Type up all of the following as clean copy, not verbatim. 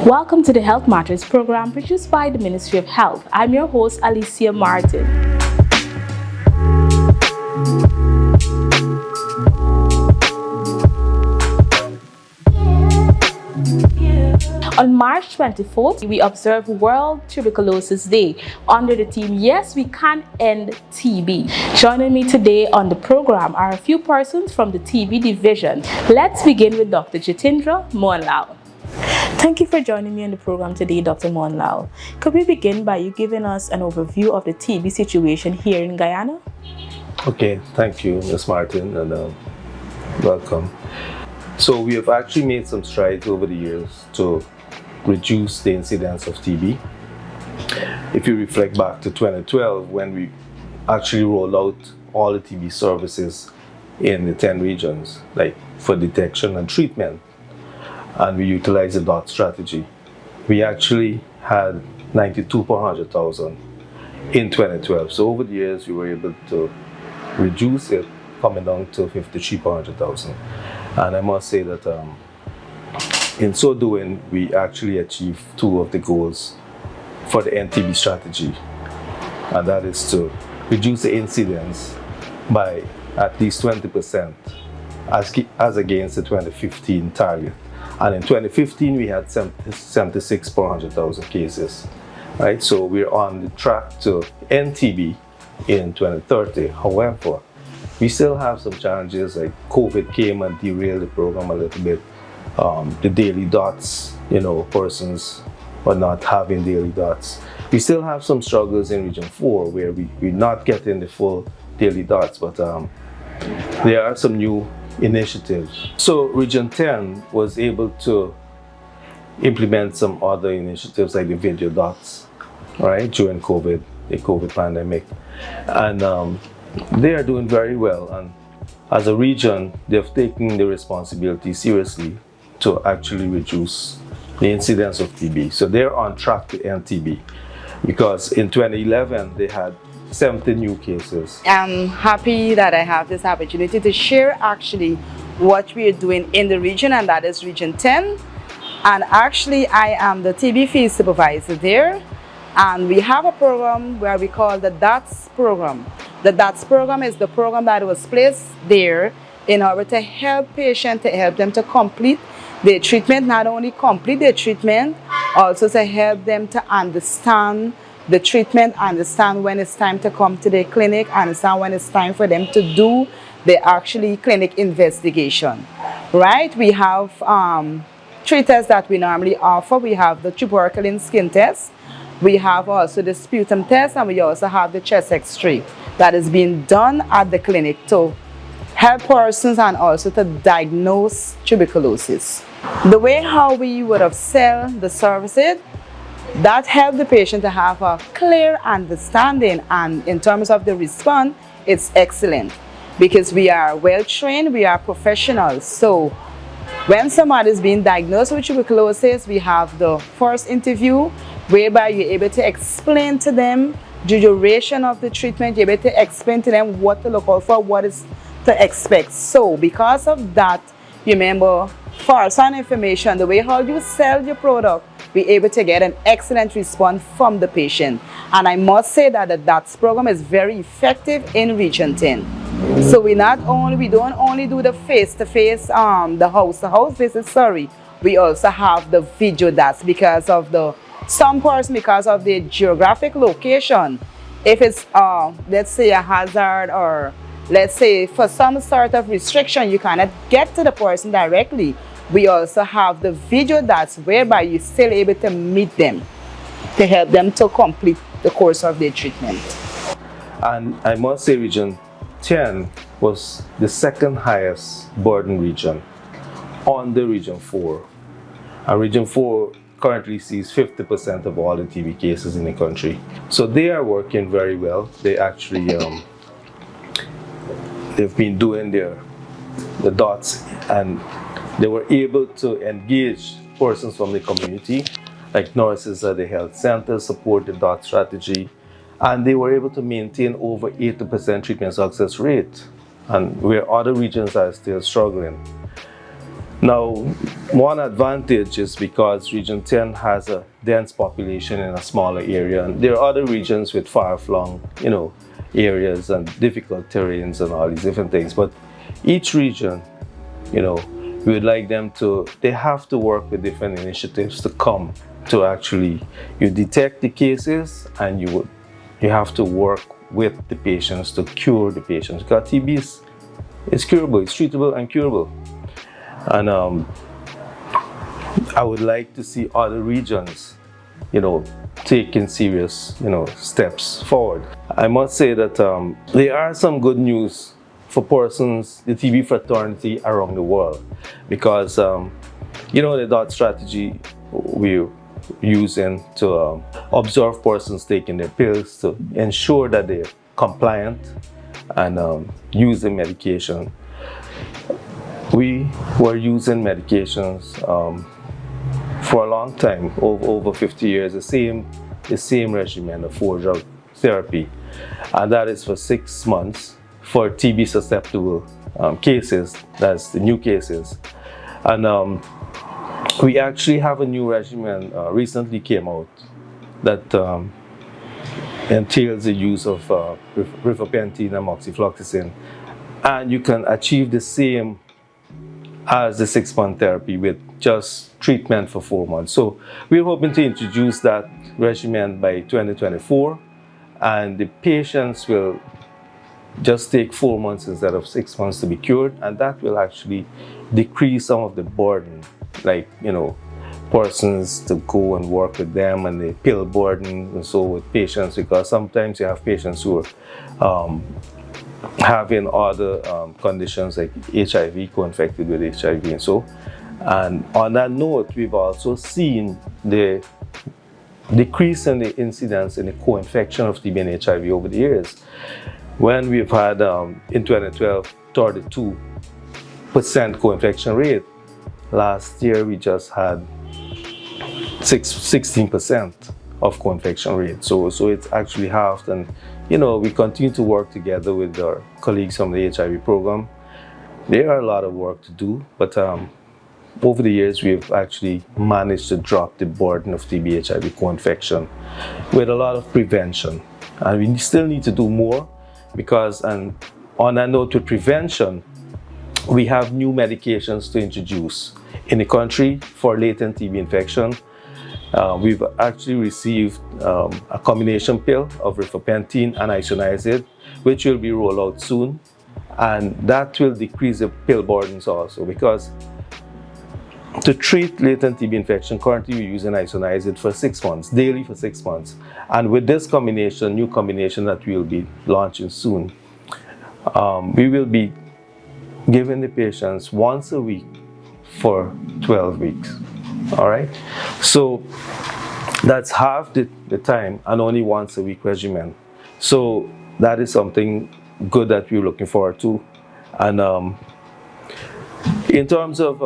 Welcome to the Health Matters program produced by the Ministry of Health. I'm your host, Alicia Martin. On March 24th, we observe World Tuberculosis Day under the theme, Yes, We Can End TB. Joining me today on the program are a few persons from the TB division. Let's begin with Dr. Jeetendra Mohanlall. Thank you for joining me on the program today, Dr. Mohanlall. Could we begin by you giving us an overview of the TB situation here in Guyana? Okay, thank you, Ms. Martin, and welcome. So we have actually made some strides over the years to reduce the incidence of TB. If you reflect back to 2012, when we actually rolled out all the TB services in the 10 regions, like for detection and treatment, and we utilized the DOT strategy, we actually had 92 per 100,000 in 2012. So over the years, we were able to reduce it, coming down to 53 per 100,000. And I must say that in so doing, we actually achieved two of the goals for the NTB strategy, and that is to reduce the incidence by at least 20% as against the 2015 target. And in 2015, we had 76 per 100,000 cases, right? So we're on the track to end TB in 2030. However, we still have some challenges, like COVID came and derailed the program a little bit. The daily dots, persons are not having daily dots. We still have some struggles in Region 4 where we're not getting the full daily dots, but there are some new initiatives. So Region 10 was able to implement some other initiatives like the video dots, right, during the COVID pandemic. And they are doing very well. And as a region, they've taken the responsibility seriously to actually reduce the incidence of TB. So they're on track to end TB, because in 2011, they had 70 new cases. I'm happy that I have this opportunity to share actually what we are doing in the region, and that is Region 10. And actually, I am the TB field supervisor there. And we have a program where we call the DOTS program. The DOTS program is the program that was placed there in order to help patients, to help them to complete their treatment, not only complete their treatment, also to help them to understand the treatment, understand when it's time to come to the clinic, understand when it's time for them to do the actually clinic investigation, right? We have 3 tests that we normally offer. We have the tuberculosis skin test, we have also the sputum test, and we also have the chest X-ray that is being done at the clinic to help persons and also to diagnose tuberculosis. The way how we would have sell the services, that help the patient to have a clear understanding, and in terms of the response, it's excellent because we are well trained, we are professionals. So when somebody is being diagnosed with tuberculosis, we have the first interview whereby you're able to explain to them the duration of the treatment, you're able to explain to them what to look out for, what is to expect. So because of that, remember, for some information, the way how you sell your product, we're able to get an excellent response from the patient. And I must say that the DOTS program is very effective in Region 10. So we don't only do the face-to-face, the house-to-house visit, we also have the video dots because of some person, because of the geographic location. If it's, let's say, a hazard, or let's say for some sort of restriction, you cannot get to the person directly, we also have the video dots whereby you're still able to meet them to help them to complete the course of their treatment. And I must say Region 10 was the second highest burden region on the Region 4. And Region 4 currently sees 50% of all the TB cases in the country. So they are working very well. They actually, they've been doing the dots, and they were able to engage persons from the community, like nurses at the health center, support the DOT strategy, and they were able to maintain over 80% treatment success rate, and where other regions are still struggling. Now, one advantage is because Region 10 has a dense population in a smaller area, and there are other regions with far-flung, areas and difficult terrains and all these different things. But each region, we would like them they have to work with different initiatives to come to actually, you detect the cases and you have to work with the patients to cure the patients. Because TB is curable, it's treatable and curable. And I would like to see other regions, taking serious, steps forward. I must say that there are some good news for persons, the TB fraternity around the world, because the DOT strategy we're using to observe persons taking their pills to ensure that they're compliant and use the medication. We were using medications for a long time, over 50 years, the same regimen of 4-drug therapy, and that is for 6 months for TB susceptible cases, that's the new cases. And we actually have a new regimen recently came out that entails the use of rifapentine and moxifloxacin, and you can achieve the same as the 6-month therapy with just treatment for 4 months. So we're hoping to introduce that regimen by 2024, and the patients will just take 4 months instead of 6 months to be cured, and that will actually decrease some of the burden, like persons to go and work with them and the pill burden and so with patients, because sometimes you have patients who are having other conditions like HIV, co-infected with HIV and so. And on that note, we've also seen the decrease in the incidence in the co-infection of TB and HIV over the years. When we've had, in 2012, 32% co-infection rate, last year we just had 16% of co-infection rate. So it's actually halved, and we continue to work together with our colleagues from the HIV program. There are a lot of work to do, but over the years we've actually managed to drop the burden of TB HIV co-infection with a lot of prevention, and we still need to do more, because, and on that note with prevention, we have new medications to introduce in the country for latent TB infection. We've actually received a combination pill of rifapentine and isoniazid, which will be rolled out soon, and that will decrease the pill burdens also, because to treat latent TB infection, currently we're using isoniazid for 6 months, daily for 6 months. And with this combination, new combination that we'll be launching soon, we will be giving the patients once a week for 12 weeks. All right, so that's half the time and only once a week regimen. So that is something good that we're looking forward to. And in terms of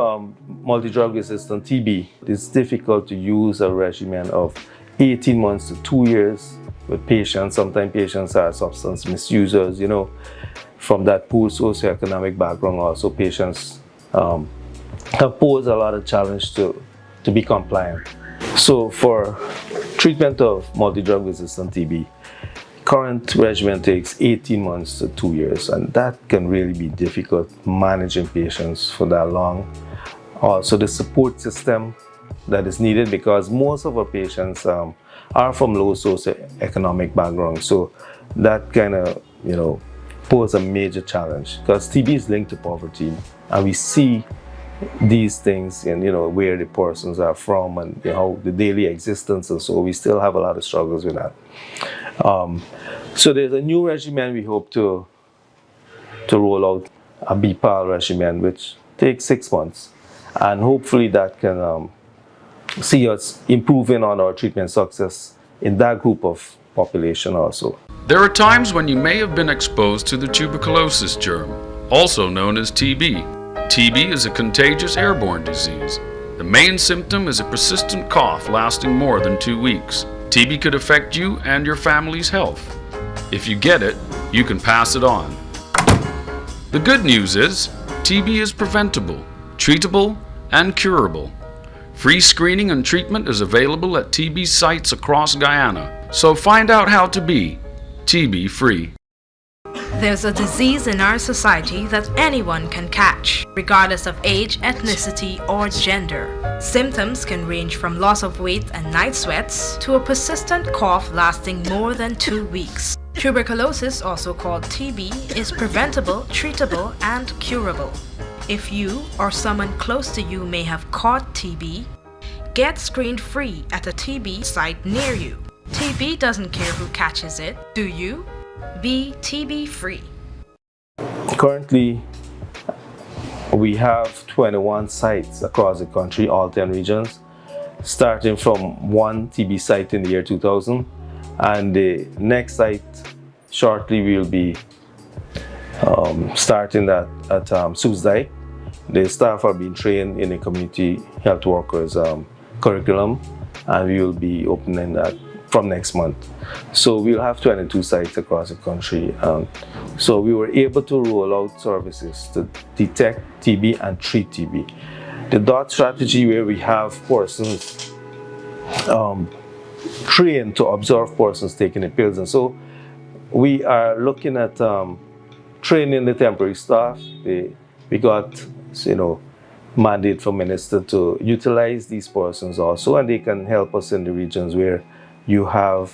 multi-drug resistant TB, it's difficult to use a regimen of 18 months to 2 years with patients. Sometimes patients are substance misusers, from that poor socioeconomic background. Also, patients have posed a lot of challenge to be compliant. So for treatment of multi-drug resistant TB, current regimen takes 18 months to 2 years, and that can really be difficult managing patients for that long. Also, the support system that is needed, because most of our patients are from low socioeconomic background, so that kind of pose a major challenge, because TB is linked to poverty, and we see these things in where the persons are from and how the daily existence, and so we still have a lot of struggles with that. So there's a new regimen we hope to roll out, a BPAL regimen, which takes 6 months, and hopefully that can see us improving on our treatment success in that group of population also. There are times when you may have been exposed to the tuberculosis germ, also known as TB. TB is a contagious airborne disease. The main symptom is a persistent cough lasting more than 2 weeks. TB could affect you and your family's health. If you get it, you can pass it on. The good news is, TB is preventable, treatable, and curable. Free screening and treatment is available at TB sites across Guyana, so find out how to be TB free. There's a disease in our society that anyone can catch, regardless of age, ethnicity, or gender. Symptoms can range from loss of weight and night sweats to a persistent cough lasting more than 2 weeks. Tuberculosis, also called TB, is preventable, treatable, and curable. If you or someone close to you may have caught TB, get screened free at a TB site near you. TB doesn't care who catches it, do you? Be TB free. Currently, we have 21 sites across the country, all 10 regions, starting from one TB site in the year 2000. And the next site, shortly, we will be starting at Susdai. The staff are being trained in a community health workers curriculum, and we will be opening that from next month. So we'll have 22 sites across the country. So we were able to roll out services to detect TB and treat TB. The DOT strategy, where we have persons trained to observe persons taking the pills, and so we are looking at training the temporary staff. We got, mandate from minister to utilize these persons also, and they can help us in the regions where you have,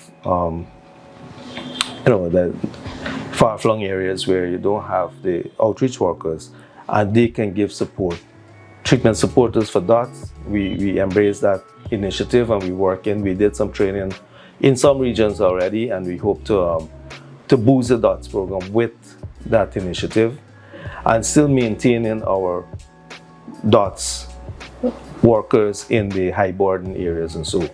the far-flung areas where you don't have the outreach workers, and they can give support. Treatment supporters for DOTS, we embrace that initiative, and we did some training in some regions already, and we hope to boost the DOTS program with that initiative, and still maintaining our DOTS workers in the high burden areas and so,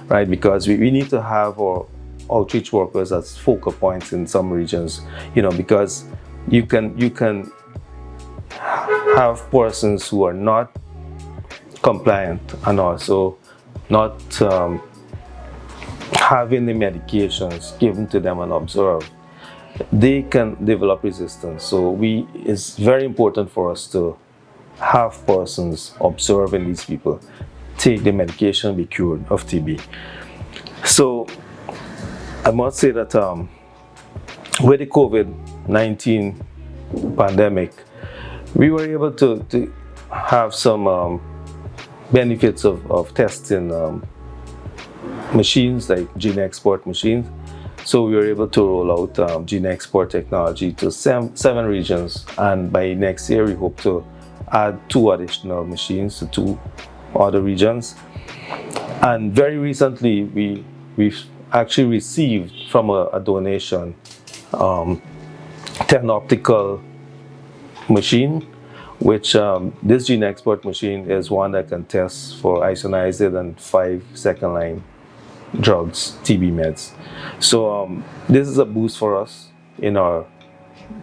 right? Because we need to have our outreach workers as focal points in some regions, because you can have persons who are not compliant and also not having the medications given to them and observed. They can develop resistance. So it's very important for us to have persons observing these people take the medication, be cured of TB. So I must say that with the COVID-19 pandemic, we were able to have some benefits of testing machines like gene export machines. So we were able to roll out gene export technology to seven regions, and by next year we hope to add 2 additional machines to 2 other regions. And very recently we've actually received from a donation 10 optical machine, which this gene export machine is one that can test for isoniazid and 5 second-line drugs, TB meds. So this is a boost for us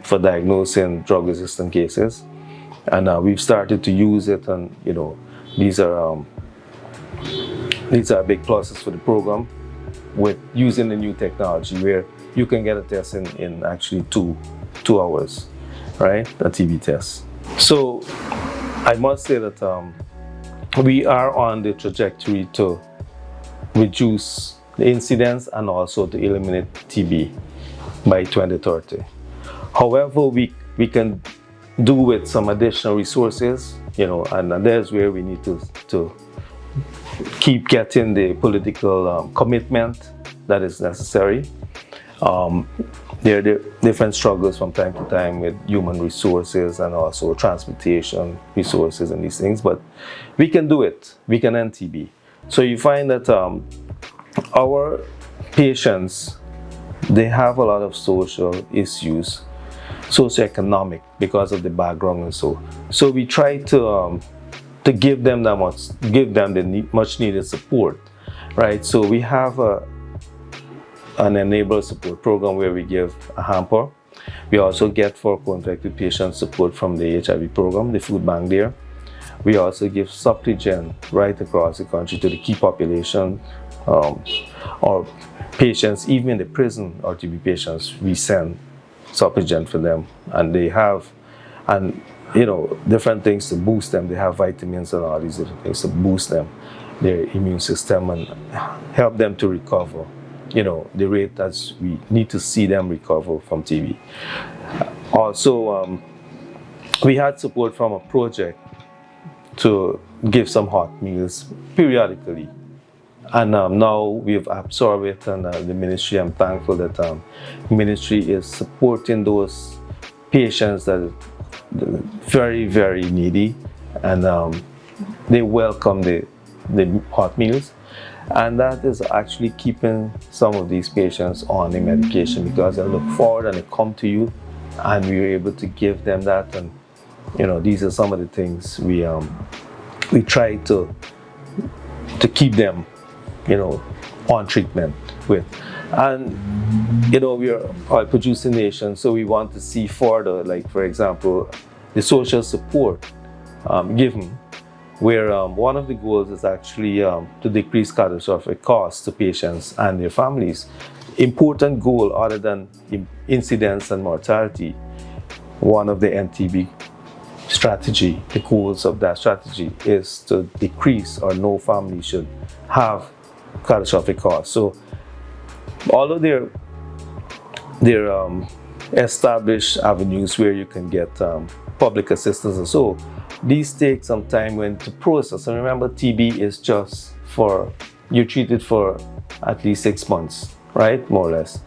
for diagnosing drug-resistant cases, and we've started to use it, and these are big pluses for the program with using the new technology, where you can get a test in actually two hours, right? A TB test. So I must say that we are on the trajectory to reduce the incidence and also to eliminate TB by 2030. However, we can do with some additional resources, and there's where we need to keep getting the political commitment that is necessary. There are different struggles from time to time with human resources and also transportation resources and these things, but we can do it. We can end TB. So you find that our patients, they have a lot of social issues, socioeconomic, because of the background and so. So we try to give them the much needed support, right? So we have an enabler support program where we give a hamper. We also get for co-infected patients support from the HIV program, the food bank there. We also give Supplygen right across the country to the key population, or patients, even in the prison RTB patients, we send Supplygen for them, and they have, and different things to boost them. They have vitamins and all these different things to boost them, their immune system, and help them to recover. The rate that we need to see them recover from TB. Also, we had support from a project to give some hot meals periodically. And now we've absorbed it, and the ministry, I'm thankful that the ministry is supporting those patients that are very, very needy, and they welcome the hot meals. And that is actually keeping some of these patients on the medication, because they look forward and they come to you, and we were able to give them that. And these are some of the things we try to keep them on treatment with. And we are a producing nation, so we want to see further, like for example, the social support given, where one of the goals is actually to decrease catastrophic costs to patients and their families. Important goal other than incidence and mortality. One of the NTB strategy, the goals of that strategy is to decrease, or no family should have catastrophic costs. So although there established avenues where you can get public assistance, and so these take some time to process. And remember, TB is just you're treated for at least 6 months, right, more or less.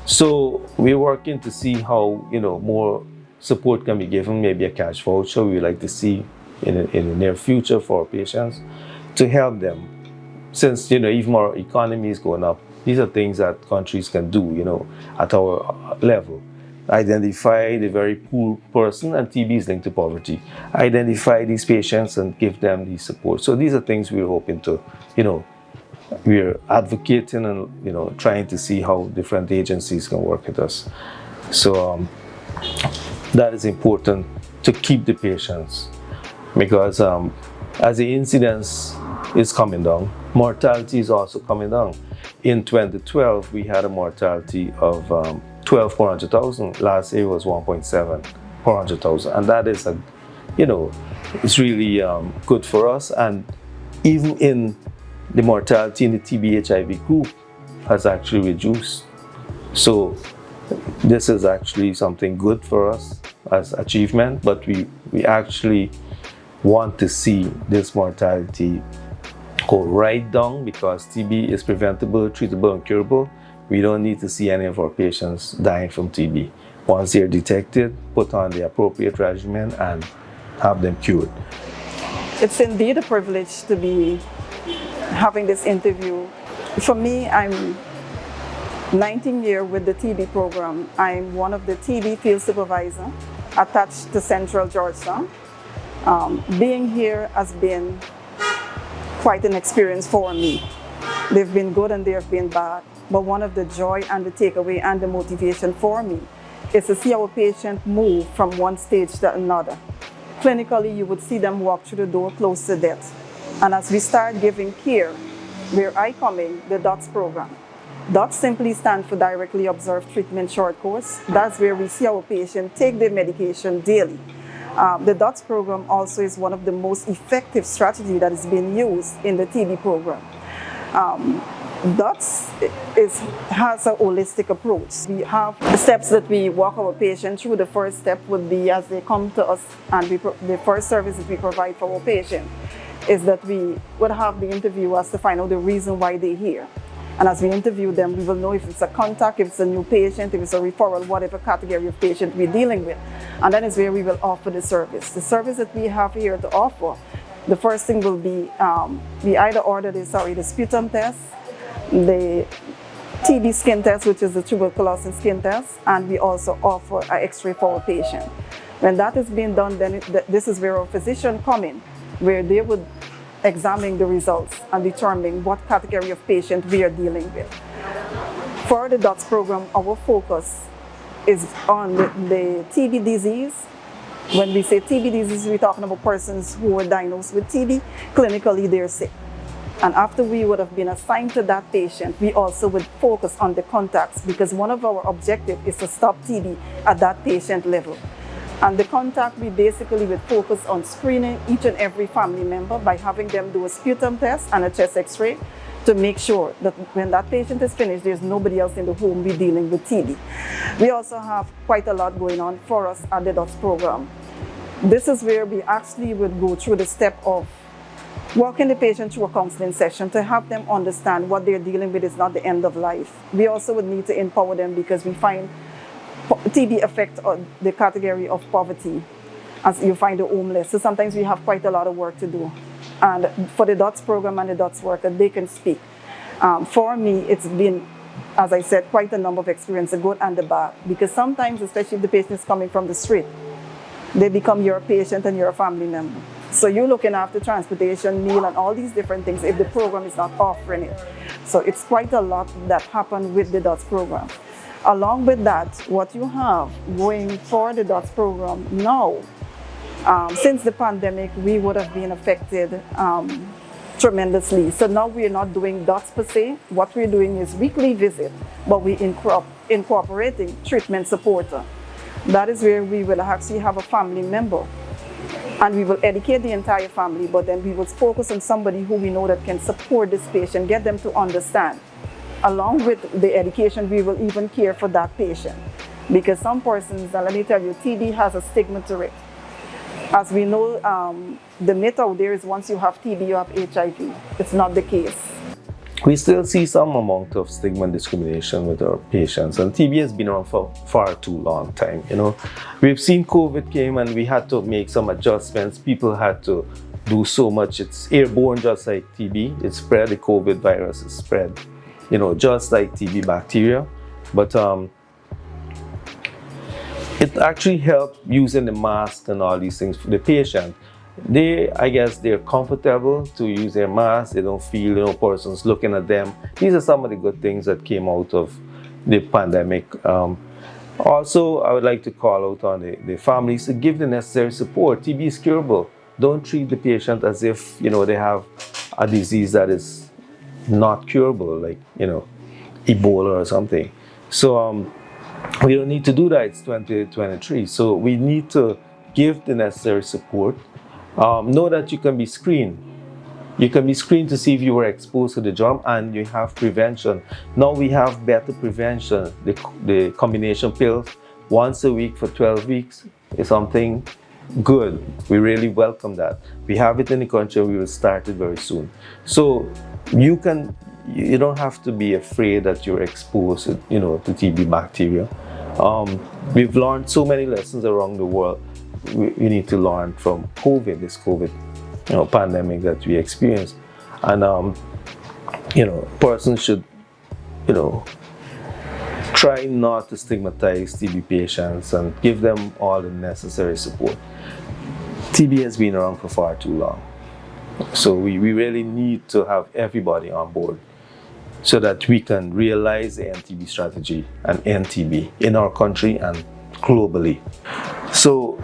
So we're working to see how more support can be given, maybe a cash voucher we would like to see in the near future for patients to help them. Since even our economy is going up, these are things that countries can do at our level. Identify the very poor person, and TB is linked to poverty. Identify these patients and give them the support. So these are things we're hoping to, we're advocating and trying to see how different agencies can work with us. So that is important to keep the patients, because as the incidence is coming down, mortality is also coming down. In 2012, we had a mortality of 12 per 100,000. Last year was 1.7 per 100,000, and that is it's really good for us. And even in the mortality in the TB HIV group has actually reduced. So this is actually something good for us as achievement, but we actually want to see this mortality go right down, because TB is preventable, treatable, and curable. We don't need to see any of our patients dying from TB. Once they're detected, put on the appropriate regimen and have them cured. It's indeed a privilege to be having this interview. For me, I'm 19 years with the TB program. I'm one of the TB field supervisors attached to Central Georgia. Being here has been quite an experience for me. They've been good and they've been bad, but one of the joy and the takeaway and the motivation for me is to see our patient move from one stage to another. Clinically, you would see them walk through the door close to death. And as we start giving care, where I come in, the DOTS program. DOTS simply stands for Directly Observed Treatment Short Course. That's where we see our patient take their medication daily. The DOTS program also is one of the most effective strategies that is being used in the TB program. DOTS has a holistic approach. We have the steps that we walk our patient through. The first step would be as they come to us, and the first services we provide for our patient is that we would have the interviewers to find out the reason why they're here. And as we interview them, we will know if it's a contact, if it's a new patient, if it's a referral, whatever category of patient we're dealing with. And that is where we will offer the service. The service that we have here to offer, the first thing will be, we either order the sputum test, the TB skin test, which is the tuberculosis skin test, and we also offer an X-ray for our patient. When that is being done, then this is where our physician come in, where they would examine the results and determine what category of patient we are dealing with. For the DOTS program, our focus is on the TB disease. When we say TB disease, we're talking about persons who were diagnosed with TB. Clinically, they're sick. And after we would have been assigned to that patient, we also would focus on the contacts, because one of our objectives is to stop TB at that patient level. And the contact, we basically would focus on screening each and every family member by having them do a sputum test and a chest x-ray to make sure that when that patient is finished, there's nobody else in the home we're dealing with TB. We also have quite a lot going on for us at the DOTS program. This is where we actually would go through the step of walking the patient through a counseling session to help them understand what they're dealing with is not the end of life. We also would need to empower them because we find TB affects the category of poverty, as you find the homeless. So sometimes we have quite a lot of work to do. And for the DOTS program and the DOTS worker, they can speak. For me, it's been, as I said, quite a number of experiences, the good and the bad. Because sometimes, especially if the patient is coming from the street, they become your patient and your family member. So you're looking after transportation, meal, and all these different things if the program is not offering it. So it's quite a lot that happened with the DOTS program. Along with that, what you have going for the DOTS program now, since the pandemic, we would have been affected tremendously. So now we're not doing DOTS per se. What we're doing is weekly visit, but we're incorporating treatment supporter. That is where we will actually have a family member, and we will educate the entire family, but then we will focus on somebody who we know that can support this patient, get them to understand. Along with the education, we will even care for that patient. Because some persons, let me tell you, TB has a stigma to it. As we know, the myth out there is once you have TB, you have HIV. It's not the case. We still see some amount of stigma and discrimination with our patients, and TB has been around for far too long time. You know, we've seen COVID came and we had to make some adjustments. People had to do so much. It's airborne just like TB. It's spread, the COVID virus is spread, you know, just like TB bacteria. But it actually helped using the mask and all these things for the patient. I guess they're comfortable to use their mask. They don't feel, you know, persons looking at them. These are some of the good things that came out of the pandemic. Also, I would like to call out on the families to give the necessary support. TB is curable. Don't treat the patient as if, you know, they have a disease that is not curable, like, you know, Ebola or something. So we don't need to do that. It's 2023. So we need to give the necessary support. Know that you can be screened. You can be screened to see if you were exposed to the germ, and you have prevention. Now we have better prevention. The combination pills once a week for 12 weeks is something good. We really welcome that. We have it in the country. We will start it very soon. So you don't have to be afraid that you're exposed, you know, to TB bacteria. We've learned so many lessons around the world. We need to learn from this COVID, you know, pandemic that we experienced. And you know, persons should, you know, try not to stigmatize TB patients and give them all the necessary support. TB has been around for far too long. So we really need to have everybody on board so that we can realize the NTB strategy and end TB in our country and globally. So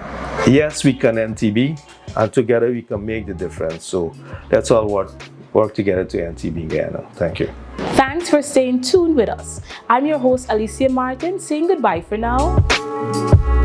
yes, we can end TB, and together we can make the difference. So let's all work together to end TB in Guyana. Thank you. Thanks for staying tuned with us. I'm your host, Alicia Martin, saying goodbye for now.